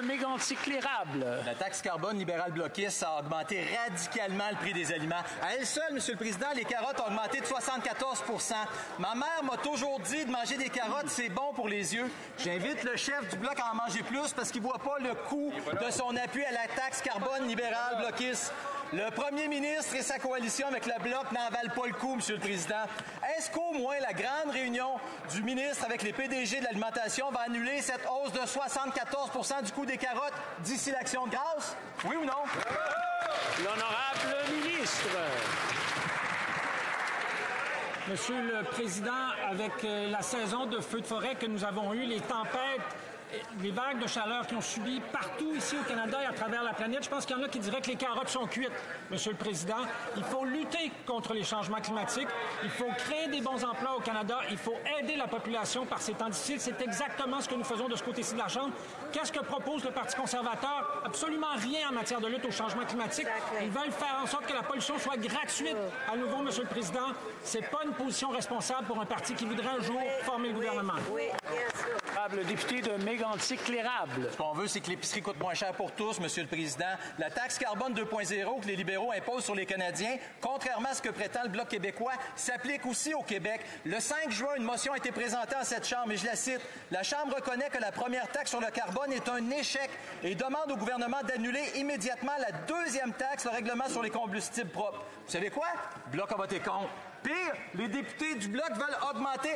Mégantic érable. La taxe carbone libérale bloquiste a augmenté radicalement le prix des aliments. À elle seule, M. le Président, les carottes ont augmenté de 74 % Ma mère m'a toujours dit de manger des carottes, c'est bon pour les yeux. J'invite le chef du Bloc à en manger plus parce qu'il ne voit pas le coût de son appui à la taxe carbone libérale bloquiste. Le premier ministre et sa coalition avec le Bloc n'en valent pas le coup, M. le Président. Est-ce qu'au moins la grande réunion du ministre avec les PDG de l'alimentation va annuler cette hausse de 74 % du coût des carottes d'ici l'Action de grâce? Oui ou non? L'honorable ministre. Monsieur le Président, avec la saison de feux de forêt que nous avons eue, les tempêtes, les vagues de chaleur qui ont subi partout ici au Canada et à travers la planète, je pense qu'il y en a qui diraient que les carottes sont cuites, Monsieur le Président. Il faut lutter contre les changements climatiques. Il faut créer des bons emplois au Canada. Il faut aider la population par ces temps difficiles. C'est exactement ce que nous faisons de ce côté-ci de la Chambre. Qu'est-ce que propose le Parti conservateur? Absolument rien en matière de lutte au changement climatique. Ils veulent faire en sorte que la pollution soit gratuite. À nouveau, Monsieur le Président, c'est pas une position responsable pour un parti qui voudrait un jour former le gouvernement. Oui, bien sûr. Le député de Mégantic-Lérable. Ce qu'on veut, c'est que l'épicerie coûte moins cher pour tous, Monsieur le Président. La taxe carbone 2.0 que les libéraux imposent sur les Canadiens, contrairement à ce que prétend le Bloc québécois, s'applique aussi au Québec. Le 5 juin, une motion a été présentée en cette Chambre, et je la cite. La Chambre reconnaît que la première taxe sur le carbone est un échec et demande au gouvernement d'annuler immédiatement la deuxième taxe, le règlement sur les combustibles propres. Vous savez quoi? Le Bloc a voté contre. Pire, les députés du Bloc veulent augmenter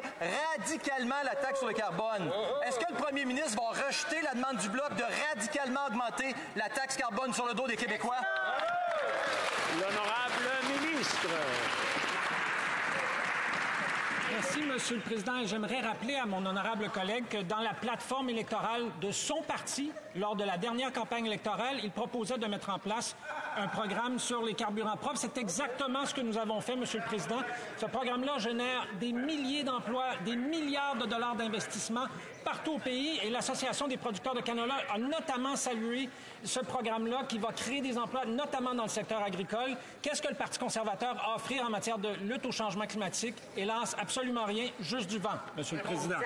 radicalement la taxe sur le carbone. Est-ce que le premier ministre va rejeter la demande du Bloc de radicalement augmenter la taxe carbone sur le dos des Québécois? L'honorable ministre. Merci, Monsieur le Président. Et j'aimerais rappeler à mon honorable collègue que dans la plateforme électorale de son parti, lors de la dernière campagne électorale, il proposait de mettre en place un programme sur les carburants propres. C'est exactement ce que nous avons fait, Monsieur le Président. Ce programme-là génère des milliers d'emplois, des milliards de dollars d'investissement partout au pays. Et l'Association des producteurs de canola a notamment salué ce programme-là qui va créer des emplois, notamment dans le secteur agricole. Qu'est-ce que le Parti conservateur a à offrir en matière de lutte au changement climatique? Hélas, absolument rien, juste du vent, Monsieur le Président.